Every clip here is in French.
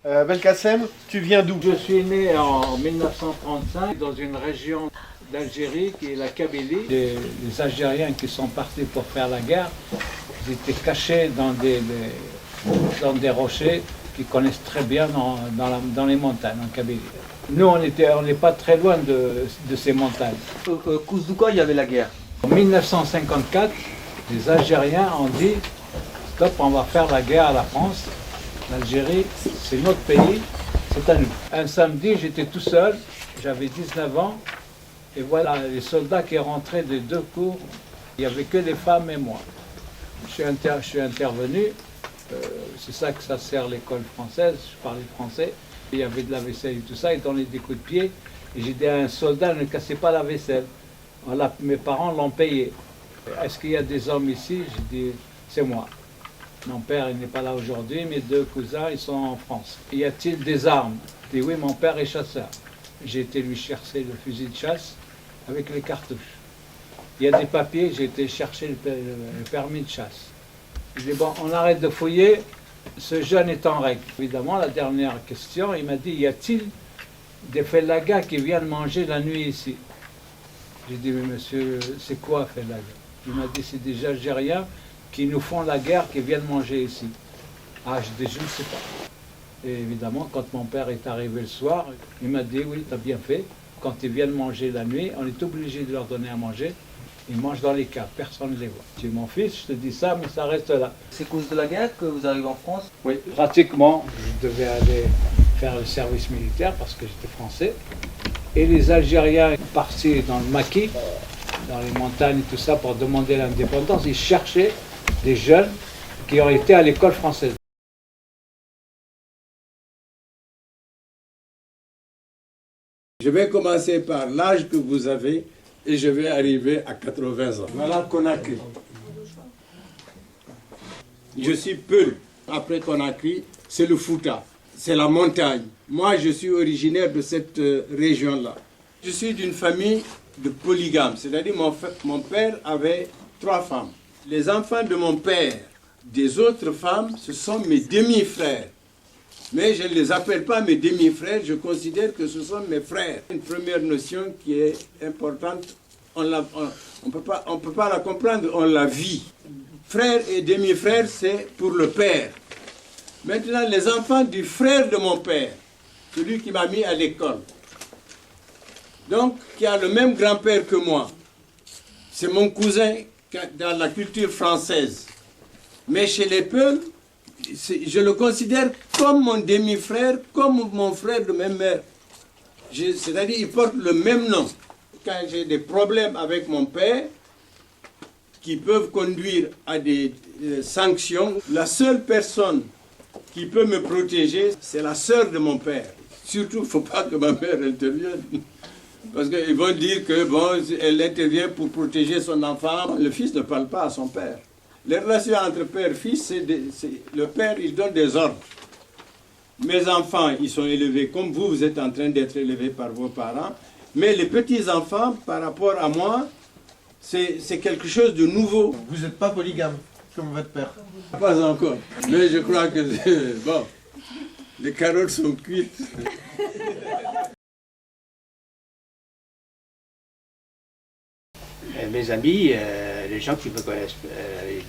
Belkacem, tu viens d'où? Je suis né en 1935 dans une région d'Algérie qui est la Kabylie. Les Algériens qui sont partis pour faire la guerre, ils étaient cachés dans des rochers qu'ils connaissent très bien dans les montagnes en Kabylie. Nous, on n'est pas très loin de ces montagnes. Cause de quoi il y avait la guerre? En 1954, les Algériens ont dit « Stop, on va faire la guerre à la France. L'Algérie, c'est notre pays, c'est à nous. » Un samedi, j'étais tout seul, j'avais 19 ans, et voilà les soldats qui rentraient des deux cours. Il n'y avait que des femmes et moi. Je suis intervenu, c'est ça que ça sert l'école française, je parlais français. Il y avait de la vaisselle et tout ça, ils donnaient des coups de pied. Et j'ai dit à un soldat, ne cassez pas la vaisselle. Voilà, mes parents l'ont payé. Est-ce qu'il y a des hommes ici? J'ai dit, c'est moi. Mon père, il n'est pas là aujourd'hui, mes deux cousins, ils sont en France. Y a-t-il des armes? Je dis, oui, mon père est chasseur. J'ai été lui chercher le fusil de chasse avec les cartouches. Il y a des papiers, j'ai été chercher le permis de chasse. Je dis, bon, on arrête de fouiller, ce jeune est en règle. Évidemment, la dernière question, il m'a dit, y a-t-il des fellagas qui viennent manger la nuit ici? J'ai dit, mais monsieur, c'est quoi fellaga? Il m'a dit, c'est des Algériens qui nous font la guerre, qui viennent manger ici. Ah, je dis, je ne sais pas. Et évidemment, quand mon père est arrivé le soir, il m'a dit, oui, tu as bien fait. Quand ils viennent manger la nuit, on est obligé de leur donner à manger. Ils mangent dans les caves, personne ne les voit. Je dis, mon fils, je te dis ça, mais ça reste là. C'est cause de la guerre que vous arrivez en France? Oui, pratiquement, je devais aller faire le service militaire parce que j'étais français. Et les Algériens partis dans le maquis, dans les montagnes et tout ça, pour demander l'indépendance, ils cherchaient des jeunes qui ont été à l'école française. Je vais commencer par l'âge que vous avez et je vais arriver à 80 ans. Voilà Conakry. Je suis Peul. Après Conakry, c'est le Fouta, c'est la montagne. Moi, je suis originaire de cette région-là. Je suis d'une famille de polygames, c'est-à-dire mon père avait 3 femmes. Les enfants de mon père, des autres femmes, ce sont mes demi-frères. Mais je ne les appelle pas mes demi-frères, je considère que ce sont mes frères. Une première notion qui est importante, on ne peut pas la comprendre, on la vit. Frère et demi-frère, c'est pour le père. Maintenant, les enfants du frère de mon père, celui qui m'a mis à l'école, donc qui a le même grand-père que moi, c'est mon cousin dans la culture française. Mais chez les Peuls, je le considère comme mon demi-frère, comme mon frère de même mère. C'est-à-dire qu'il porte le même nom. Quand j'ai des problèmes avec mon père, qui peuvent conduire à des sanctions, la seule personne qui peut me protéger, c'est la sœur de mon père. Surtout, il ne faut pas que ma mère intervienne. Parce qu'ils vont dire que bon, elle intervient pour protéger son enfant. Le fils ne parle pas à son père. Les relations entre père et fils, le père, il donne des ordres. Mes enfants, ils sont élevés comme vous, vous êtes en train d'être élevés par vos parents. Mais les petits-enfants, par rapport à moi, c'est quelque chose de nouveau. Vous n'êtes pas polygame, comme votre père? Pas encore. Mais je crois que, bon, les carottes sont cuites. Mes amis, les gens qui me connaissent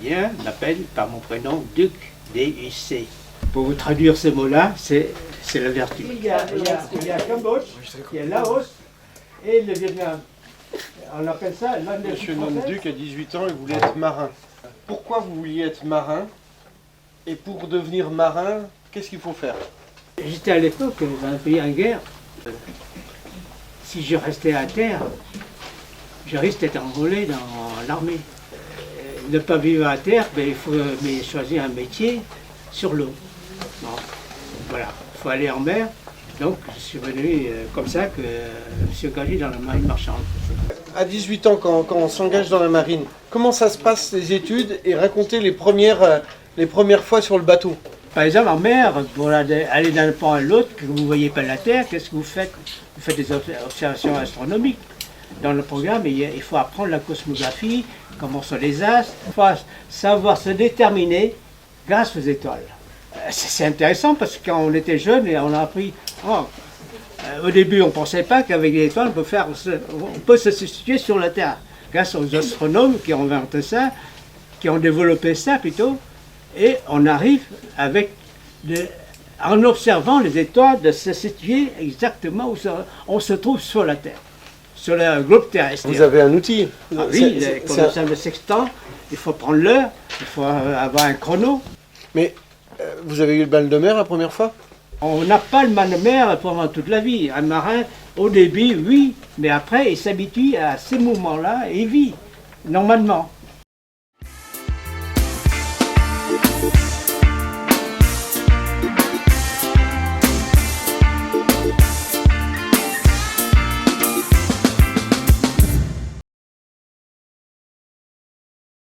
bien, m'appellent par mon prénom Duc, D-U-C. Pour vous traduire ces mots-là, c'est la vertu. Il y a Cambodge, il y a Laos et le Vietnam. On appelle ça l'Inde. Monsieur Nonduc a 18 ans et voulait être marin. Pourquoi vous vouliez être marin? Et pour devenir marin, qu'est-ce qu'il faut faire? J'étais à l'époque dans un pays en guerre. Si je restais à terre, je risque d'être enrôlé dans l'armée. Ne pas vivre à terre, il faut choisir un métier sur l'eau. Bon, voilà, il faut aller en mer. Donc je suis venu comme ça que je suis engagé dans la marine marchande. À 18 ans, quand on s'engage dans la marine, comment ça se passe les études et raconter les premières fois sur le bateau? Par exemple, en mer, pour aller d'un point à l'autre, que vous ne voyez pas la Terre, qu'est-ce que vous faites? Vous faites des observations astronomiques. Dans le programme, il faut apprendre la cosmographie, comment sont les astres. Il faut savoir se déterminer grâce aux étoiles. C'est intéressant parce que quand on était jeune et on a appris. Au début, on ne pensait pas qu'avec les étoiles, on peut se situer sur la Terre. Grâce aux astronomes qui ont inventé ça, qui ont développé ça plutôt, et on arrive en observant les étoiles de se situer exactement où on se trouve sur la Terre, sur le globe terrestre. Vous avez un outil. Ah oui, comme le sextant, il faut prendre l'heure, il faut avoir un chrono. Mais vous avez eu le mal de mer la première fois? On n'a pas le mal de mer pendant toute la vie. Un marin, au début, oui, mais après, il s'habitue à ces moments-là et il vit, normalement.